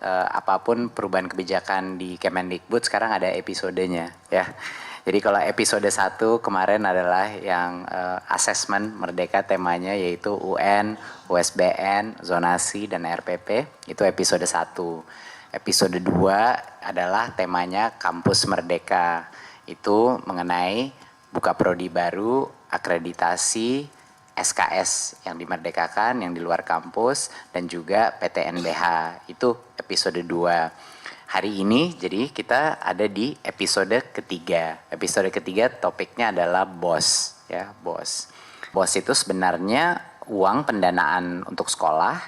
apapun perubahan kebijakan di Kemendikbud sekarang ada episodenya ya. Jadi kalau episode 1 kemarin adalah yang asesmen Merdeka, temanya yaitu UN, USBN, zonasi, dan RPP. Itu episode 1. Episode 2 adalah temanya Kampus Merdeka. Itu mengenai buka prodi baru, akreditasi, SKS yang dimerdekakan, yang di luar kampus, dan juga PTNBH. Itu episode 2. Hari ini jadi kita ada di episode ketiga. Episode ketiga topiknya adalah BOS ya, BOS. BOS itu sebenarnya uang pendanaan untuk sekolah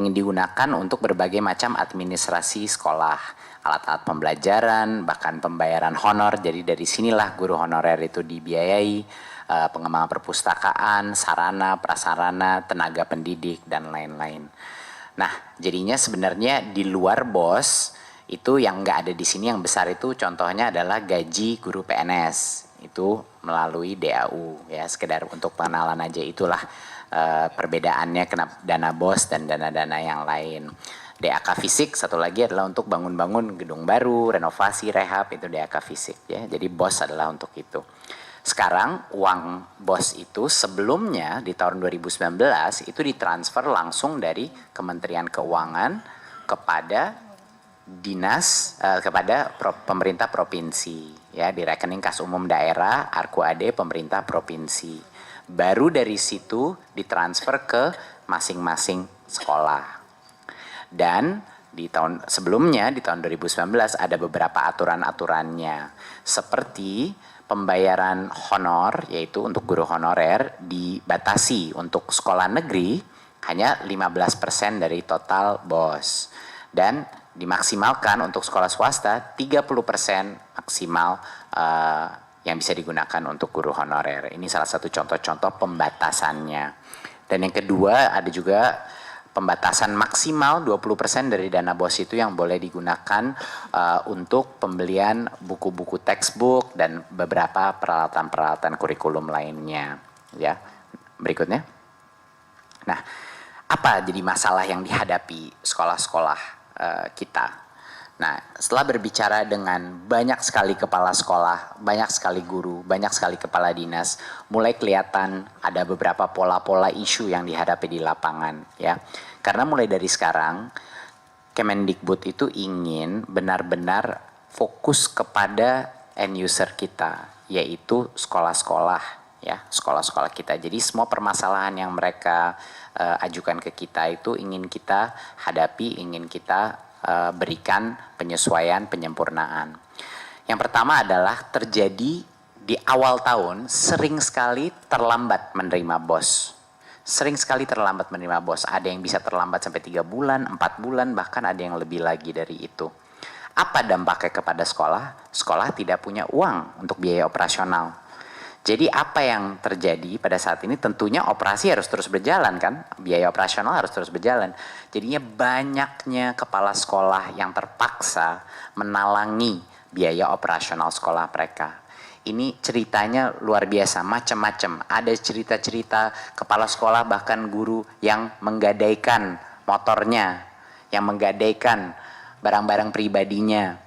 yang digunakan untuk berbagai macam administrasi sekolah, alat-alat pembelajaran, bahkan pembayaran honor. Jadi dari sinilah guru honorer itu dibiayai, pengembangan perpustakaan, sarana, prasarana, tenaga pendidik, dan lain-lain. Nah, jadinya sebenarnya di luar BOS itu yang nggak ada di sini yang besar itu contohnya adalah gaji guru PNS itu melalui DAU ya, sekedar untuk pengenalan aja. Itulah perbedaannya kenapa dana BOS dan dana-dana yang lain. DAK fisik satu lagi adalah untuk bangun-bangun gedung baru, renovasi, rehab, itu DAK fisik ya. Jadi BOS adalah untuk itu. Sekarang uang BOS itu sebelumnya di tahun 2019 itu ditransfer langsung dari Kementerian Keuangan kepada kepada pemerintah provinsi ya, di rekening kas umum daerah ARKUAD pemerintah provinsi. Baru dari situ ditransfer ke masing-masing sekolah. Dan di tahun sebelumnya di tahun 2019 ada beberapa aturan-aturannya seperti pembayaran honor, yaitu untuk guru honorer dibatasi untuk sekolah negeri hanya 15% dari total BOS, dan dimaksimalkan untuk sekolah swasta 30% maksimal yang bisa digunakan untuk guru honorer. Ini salah satu contoh-contoh pembatasannya. Dan yang kedua ada juga pembatasan maksimal 20% dari dana BOS itu yang boleh digunakan untuk pembelian buku-buku textbook dan beberapa peralatan-peralatan kurikulum lainnya ya. Berikutnya. Nah, apa jadi masalah yang dihadapi sekolah-sekolah kita? Nah, setelah berbicara dengan banyak sekali kepala sekolah, banyak sekali guru, banyak sekali kepala dinas, mulai kelihatan ada beberapa pola-pola isu yang dihadapi di lapangan ya. Karena mulai dari sekarang Kemendikbud itu ingin benar-benar fokus kepada end user kita, yaitu sekolah-sekolah ya, sekolah-sekolah kita. Jadi semua permasalahan yang mereka ajukan ke kita itu ingin kita hadapi, ingin kita berikan penyesuaian, penyempurnaan. Yang pertama adalah terjadi di awal tahun sering sekali terlambat menerima BOS. Sering sekali terlambat menerima BOS. Ada yang bisa terlambat sampai 3 bulan, 4 bulan, bahkan ada yang lebih lagi dari itu. Apa dampaknya kepada sekolah? Sekolah tidak punya uang untuk biaya operasional. Jadi apa yang terjadi pada saat ini, tentunya operasi harus terus berjalan kan, biaya operasional harus terus berjalan. Jadinya banyaknya kepala sekolah yang terpaksa menalangi biaya operasional sekolah mereka. Ini ceritanya luar biasa, macam-macam. Ada cerita-cerita kepala sekolah bahkan guru yang menggadaikan motornya, yang menggadaikan barang-barang pribadinya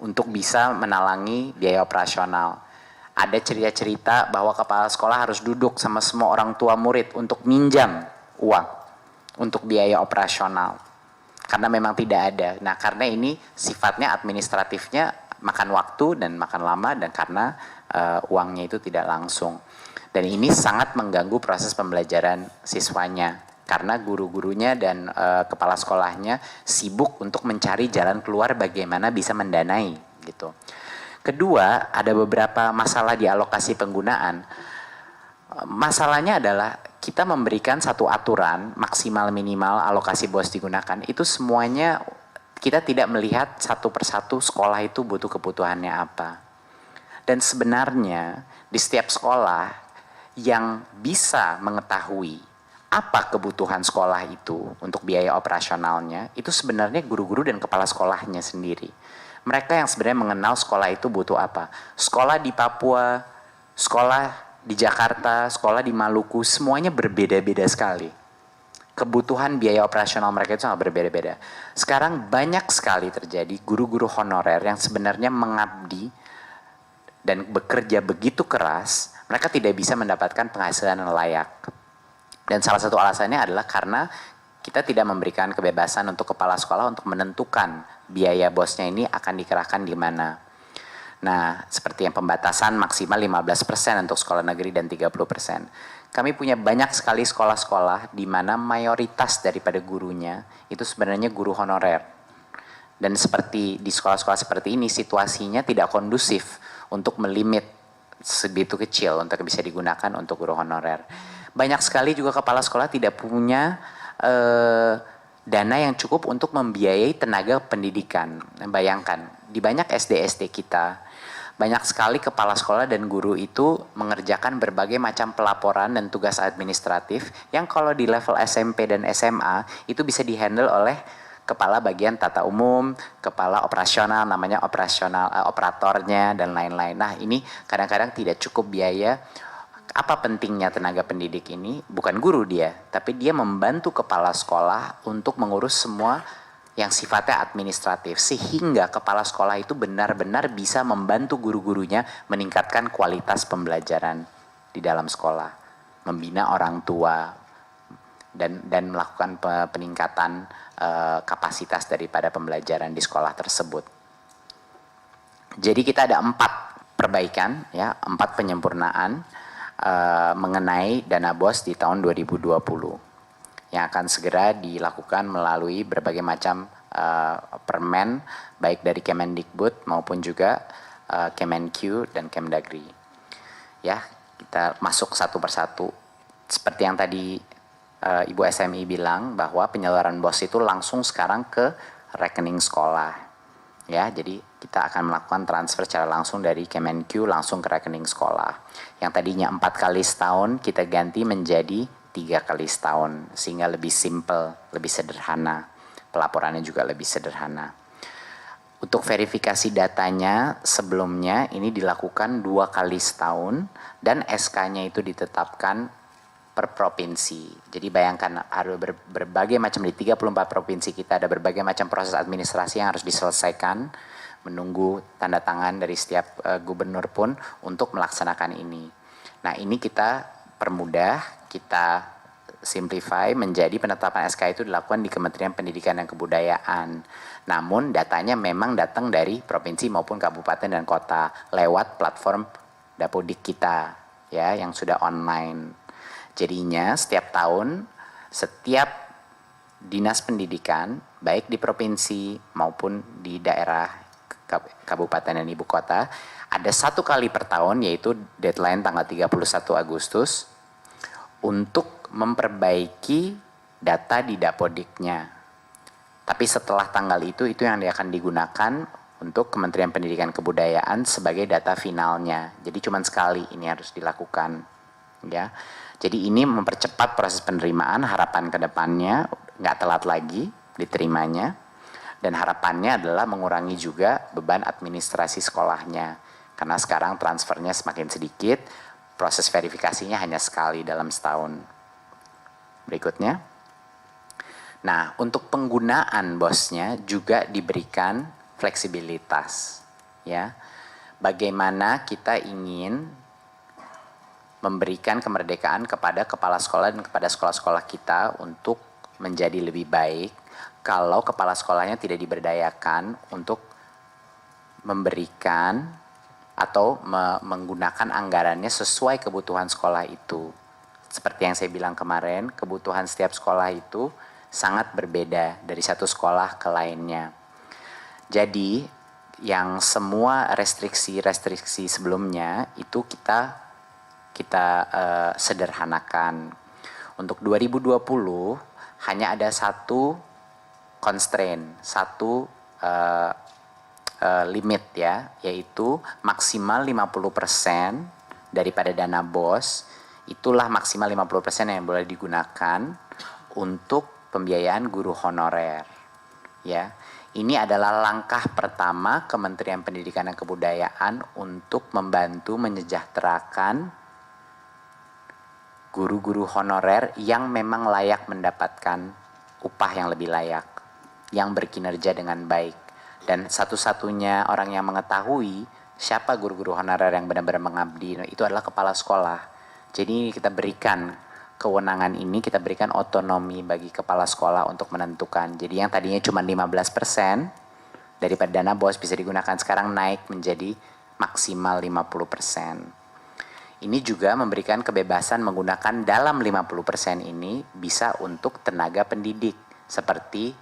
untuk bisa menalangi biaya operasional. Ada cerita-cerita bahwa kepala sekolah harus duduk sama semua orang tua murid untuk minjam uang untuk biaya operasional karena memang tidak ada. Nah, karena ini sifatnya administratifnya makan waktu dan makan lama, dan karena uangnya itu tidak langsung. Dan ini sangat mengganggu proses pembelajaran siswanya karena guru-gurunya dan kepala sekolahnya sibuk untuk mencari jalan keluar bagaimana bisa mendanai gitu. Kedua, ada beberapa masalah di alokasi penggunaan. Masalahnya adalah kita memberikan satu aturan maksimal minimal alokasi BOS digunakan. Itu semuanya kita tidak melihat satu persatu sekolah itu butuh kebutuhannya apa. Dan sebenarnya di setiap sekolah yang bisa mengetahui apa kebutuhan sekolah itu untuk biaya operasionalnya, itu sebenarnya guru-guru dan kepala sekolahnya sendiri. Mereka yang sebenarnya mengenal sekolah itu butuh apa. Sekolah di Papua, sekolah di Jakarta, sekolah di Maluku, semuanya berbeda-beda sekali. kebutuhan biaya operasional mereka itu sangat berbeda-beda. Sekarang banyak sekali terjadi guru-guru honorer yang sebenarnya mengabdi dan bekerja begitu keras, mereka tidak bisa mendapatkan penghasilan yang layak. Dan salah satu alasannya adalah karena kita tidak memberikan kebebasan untuk kepala sekolah untuk menentukan biaya bosnya ini akan dikerahkan di mana. Nah, seperti yang pembatasan maksimal 15% untuk sekolah negeri dan 30%. Kami punya banyak sekali sekolah-sekolah di mana mayoritas daripada gurunya itu sebenarnya guru honorer. Dan seperti di sekolah-sekolah seperti ini, situasinya tidak kondusif untuk melimit segitu kecil untuk bisa digunakan untuk guru honorer. Banyak sekali juga kepala sekolah tidak punya dana yang cukup untuk membiayai tenaga pendidikan. Bayangkan, di banyak SD-SD kita, banyak sekali kepala sekolah dan guru itu mengerjakan berbagai macam pelaporan dan tugas administratif yang kalau di level SMP dan SMA itu bisa dihandle oleh kepala bagian tata umum, kepala operasional, namanya operatornya dan lain-lain. Nah, ini kadang-kadang tidak cukup biaya. Apa pentingnya tenaga pendidik ini? Bukan guru dia, tapi dia membantu kepala sekolah untuk mengurus semua yang sifatnya administratif, sehingga kepala sekolah itu benar-benar bisa membantu guru-gurunya meningkatkan kualitas pembelajaran di dalam sekolah, membina orang tua, dan melakukan peningkatan kapasitas daripada pembelajaran di sekolah tersebut. Jadi kita ada 4 perbaikan, ya, 4 penyempurnaan mengenai dana BOS di tahun 2020 yang akan segera dilakukan melalui berbagai macam permen baik dari Kemendikbud maupun juga Kemenq dan Kemdagri. Ya, kita masuk satu persatu. Seperti yang tadi Ibu SMI bilang bahwa penyaluran BOS itu langsung sekarang ke rekening sekolah. Ya, jadi kita akan melakukan transfer secara langsung dari Kemenq langsung ke rekening sekolah. Yang tadinya 4 kali setahun kita ganti menjadi 3 kali setahun, sehingga lebih simple, lebih sederhana. Pelaporannya juga lebih sederhana. Untuk verifikasi datanya sebelumnya ini dilakukan 2 kali setahun dan SK-nya itu ditetapkan per provinsi. Jadi bayangkan ada berbagai macam, di 34 provinsi kita ada berbagai macam proses administrasi yang harus diselesaikan, menunggu tanda tangan dari setiap gubernur pun untuk melaksanakan ini. Nah, ini kita permudah, kita simplify menjadi penetapan SK itu dilakukan di Kementerian Pendidikan dan Kebudayaan. Namun datanya memang datang dari provinsi maupun kabupaten dan kota lewat platform Dapodik kita, ya, yang sudah online. Jadinya setiap tahun, setiap dinas pendidikan, baik di provinsi maupun di daerah kabupaten dan ibu kota, ada 1 kali per tahun, yaitu deadline tanggal 31 Agustus, untuk memperbaiki data di Dapodiknya. Tapi setelah tanggal itu yang akan digunakan untuk Kementerian Pendidikan Kebudayaan sebagai data finalnya. Jadi cuma sekali ini harus dilakukan, ya. Jadi ini mempercepat proses penerimaan, harapan ke depannya nggak telat lagi diterimanya, dan harapannya adalah mengurangi juga beban administrasi sekolahnya. Karena sekarang transfernya semakin sedikit, proses verifikasinya hanya sekali dalam setahun. Berikutnya. Nah, untuk penggunaan BOS-nya juga diberikan fleksibilitas, ya. Bagaimana kita ingin memberikan kemerdekaan kepada kepala sekolah dan kepada sekolah-sekolah kita untuk menjadi lebih baik kalau kepala sekolahnya tidak diberdayakan untuk memberikan atau menggunakan anggarannya sesuai kebutuhan sekolah itu. Seperti yang saya bilang kemarin, kebutuhan setiap sekolah itu sangat berbeda dari satu sekolah ke lainnya. Jadi yang semua restriksi-restriksi sebelumnya itu kita sederhanakan. Untuk 2020 hanya ada satu constraint, satu limit, ya, yaitu maksimal 50% daripada dana BOS. Itulah maksimal 50% yang boleh digunakan untuk pembiayaan guru honorer, ya. Ini adalah langkah pertama Kementerian Pendidikan dan Kebudayaan untuk membantu menyejahterakan guru-guru honorer yang memang layak mendapatkan upah yang lebih layak, yang berkinerja dengan baik. Dan satu-satunya orang yang mengetahui siapa guru-guru honorer yang benar-benar mengabdi itu adalah kepala sekolah. Jadi kita berikan kewenangan ini, kita berikan otonomi bagi kepala sekolah untuk menentukan. Jadi yang tadinya cuma 15% daripada dana BOS bisa digunakan, sekarang naik menjadi maksimal 50%. Ini juga memberikan kebebasan menggunakan dalam 50% ini bisa untuk tenaga pendidik seperti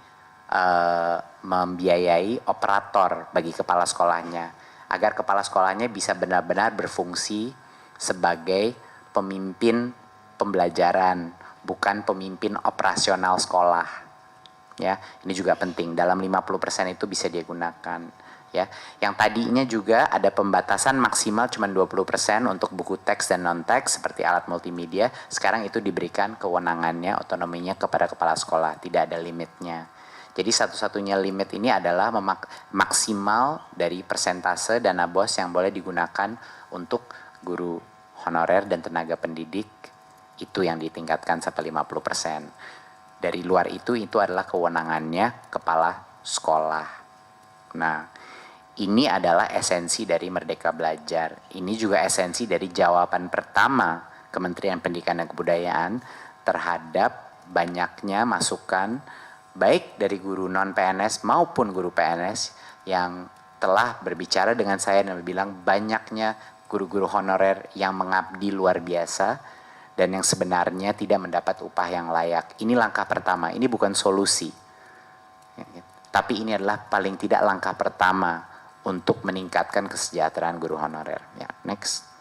membiayai operator bagi kepala sekolahnya agar kepala sekolahnya bisa benar-benar berfungsi sebagai pemimpin pembelajaran, bukan pemimpin operasional sekolah. Ya, ini juga penting. Dalam 50% itu bisa dia gunakan. Ya, yang tadinya juga ada pembatasan maksimal cuma 20% untuk buku teks dan non teks seperti alat multimedia. Sekarang itu diberikan kewenangannya, otonominya kepada kepala sekolah, tidak ada limitnya. Jadi satu-satunya limit ini adalah maksimal dari persentase dana BOS yang boleh digunakan untuk guru honorer dan tenaga pendidik, itu yang ditingkatkan sampai 50%. Dari luar itu adalah kewenangannya kepala sekolah. Nah, ini adalah esensi dari Merdeka Belajar. Ini juga esensi dari jawaban pertama Kementerian Pendidikan dan Kebudayaan terhadap banyaknya masukan baik dari guru non-PNS maupun guru PNS yang telah berbicara dengan saya dan bilang banyaknya guru-guru honorer yang mengabdi luar biasa dan yang sebenarnya tidak mendapat upah yang layak. Ini langkah pertama, ini bukan solusi. Tapi ini adalah paling tidak langkah pertama untuk meningkatkan kesejahteraan guru honorer. Ya, next.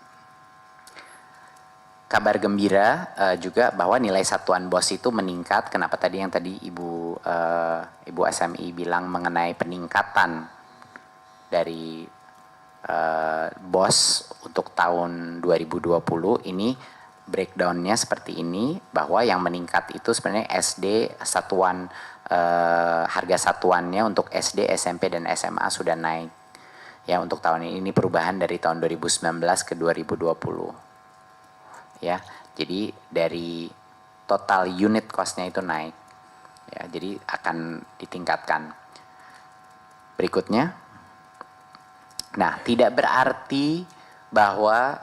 Kabar gembira juga bahwa nilai satuan BOS itu meningkat. Kenapa tadi yang tadi Ibu SMI bilang mengenai peningkatan dari BOS untuk tahun 2020 ini breakdownnya seperti ini, bahwa yang meningkat itu sebenarnya SD satuan harga satuannya untuk SD, SMP dan SMA sudah naik. Ya, untuk tahun ini perubahan dari tahun 2019 ke 2020. Ya, jadi dari total unit cost-nya itu naik. Ya, jadi akan ditingkatkan. Berikutnya. Nah, tidak berarti bahwa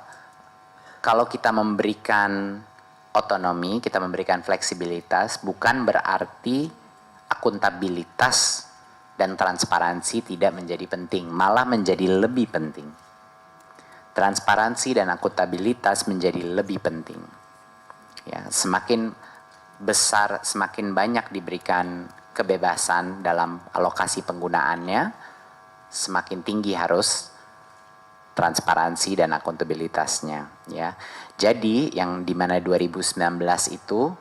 kalau kita memberikan otonomi, kita memberikan fleksibilitas, bukan berarti akuntabilitas dan transparansi tidak menjadi penting, malah menjadi lebih penting. Transparansi dan akuntabilitas menjadi lebih penting. Ya, semakin besar, semakin banyak diberikan kebebasan dalam alokasi penggunaannya, semakin tinggi harus transparansi dan akuntabilitasnya. Ya, jadi yang dimana 2019 itu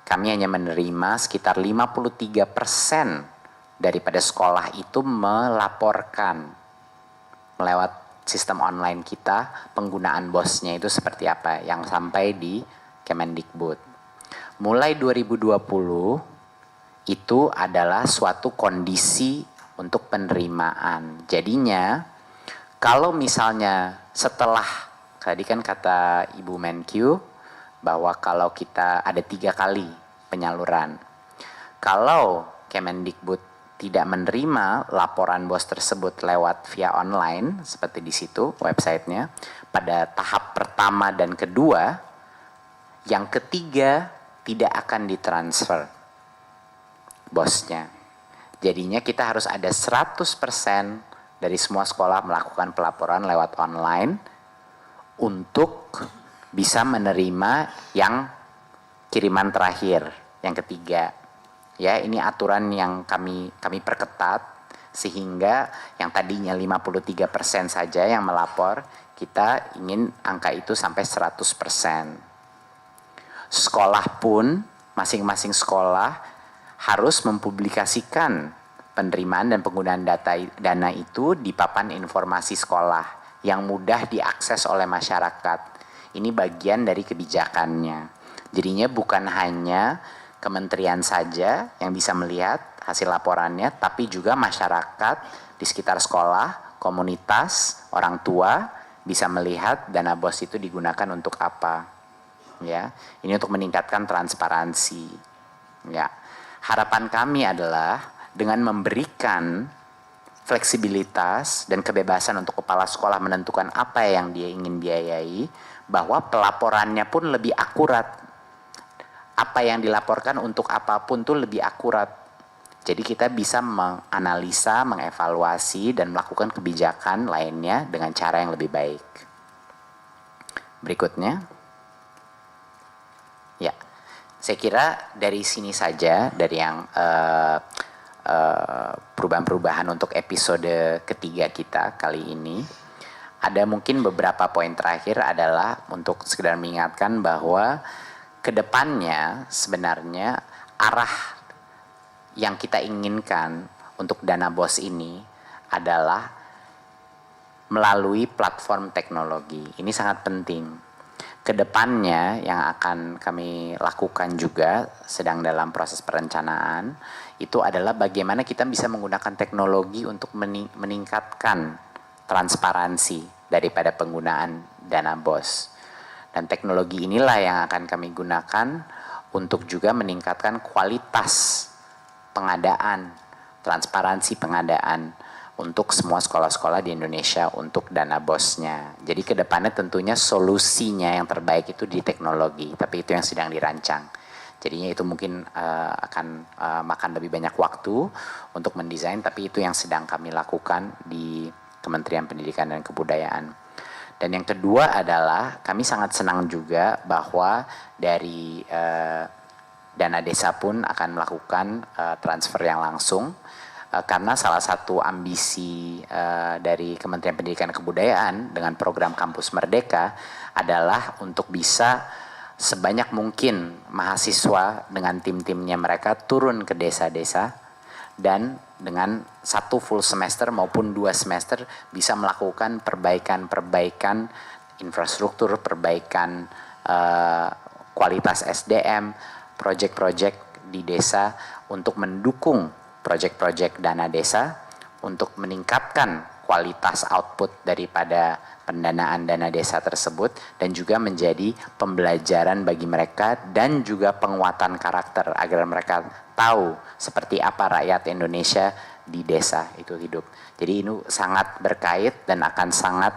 kami hanya menerima sekitar 53% daripada sekolah itu melaporkan melewat sistem online kita penggunaan BOS-nya itu seperti apa yang sampai di Kemendikbud. Mulai 2020 itu adalah suatu kondisi untuk penerimaan. Jadinya kalau misalnya setelah tadi kan kata Ibu Menkyu bahwa kalau kita ada 3 kali penyaluran, kalau Kemendikbud tidak menerima laporan BOS tersebut lewat via online seperti di situ websitenya pada tahap pertama dan kedua, yang ketiga tidak akan ditransfer BOS-nya. Jadinya kita harus ada 100% dari semua sekolah melakukan pelaporan lewat online untuk bisa menerima yang kiriman terakhir, yang ketiga. Ya, ini aturan yang kami perketat sehingga yang tadinya 53% saja yang melapor, kita ingin angka itu sampai 100%. Sekolah pun, masing-masing sekolah harus mempublikasikan penerimaan dan penggunaan dana itu di papan informasi sekolah yang mudah diakses oleh masyarakat. Ini bagian dari kebijakannya. Jadinya bukan hanya kementerian saja yang bisa melihat hasil laporannya, tapi juga masyarakat di sekitar sekolah, komunitas, orang tua, bisa melihat dana BOS itu digunakan untuk apa. Ya, ini untuk meningkatkan transparansi. Ya, harapan kami adalah dengan memberikan fleksibilitas dan kebebasan untuk kepala sekolah menentukan apa yang dia ingin biayai, bahwa pelaporannya pun lebih akurat. Apa yang dilaporkan untuk apapun tuh lebih akurat. Jadi kita bisa menganalisa, mengevaluasi, dan melakukan kebijakan lainnya dengan cara yang lebih baik. Berikutnya. Ya, saya kira dari sini saja, dari yang perubahan-perubahan untuk episode ketiga kita kali ini. Ada mungkin beberapa poin terakhir adalah untuk sekedar mengingatkan bahwa kedepannya sebenarnya arah yang kita inginkan untuk dana BOS ini adalah melalui platform teknologi. Ini sangat penting. Kedepannya yang akan kami lakukan juga sedang dalam proses perencanaan itu adalah bagaimana kita bisa menggunakan teknologi untuk meningkatkan transparansi daripada penggunaan dana BOS. Dan teknologi inilah yang akan kami gunakan untuk juga meningkatkan kualitas pengadaan, transparansi pengadaan untuk semua sekolah-sekolah di Indonesia untuk dana BOS-nya. Jadi ke depannya tentunya solusinya yang terbaik itu di teknologi, tapi itu yang sedang dirancang. Jadinya itu mungkin akan makan lebih banyak waktu untuk mendesain, tapi itu yang sedang kami lakukan di Kementerian Pendidikan dan Kebudayaan. Dan yang kedua adalah kami sangat senang juga bahwa dari dana desa pun akan melakukan transfer yang langsung. Karena salah satu ambisi dari Kementerian Pendidikan dan Kebudayaan dengan program Kampus Merdeka adalah untuk bisa sebanyak mungkin mahasiswa dengan tim-timnya mereka turun ke desa-desa dan dengan 1 full semester maupun 2 semester bisa melakukan perbaikan-perbaikan infrastruktur, perbaikan kualitas SDM, proyek-proyek di desa untuk mendukung proyek-proyek dana desa untuk meningkatkan kualitas output daripada pendanaan dana desa tersebut dan juga menjadi pembelajaran bagi mereka dan juga penguatan karakter agar mereka tahu seperti apa rakyat Indonesia di desa itu hidup. Jadi ini sangat berkait dan akan sangat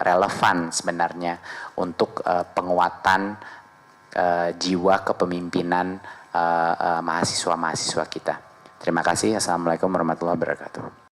relevan sebenarnya untuk penguatan jiwa kepemimpinan mahasiswa-mahasiswa kita. Terima kasih. Assalamualaikum warahmatullahi wabarakatuh.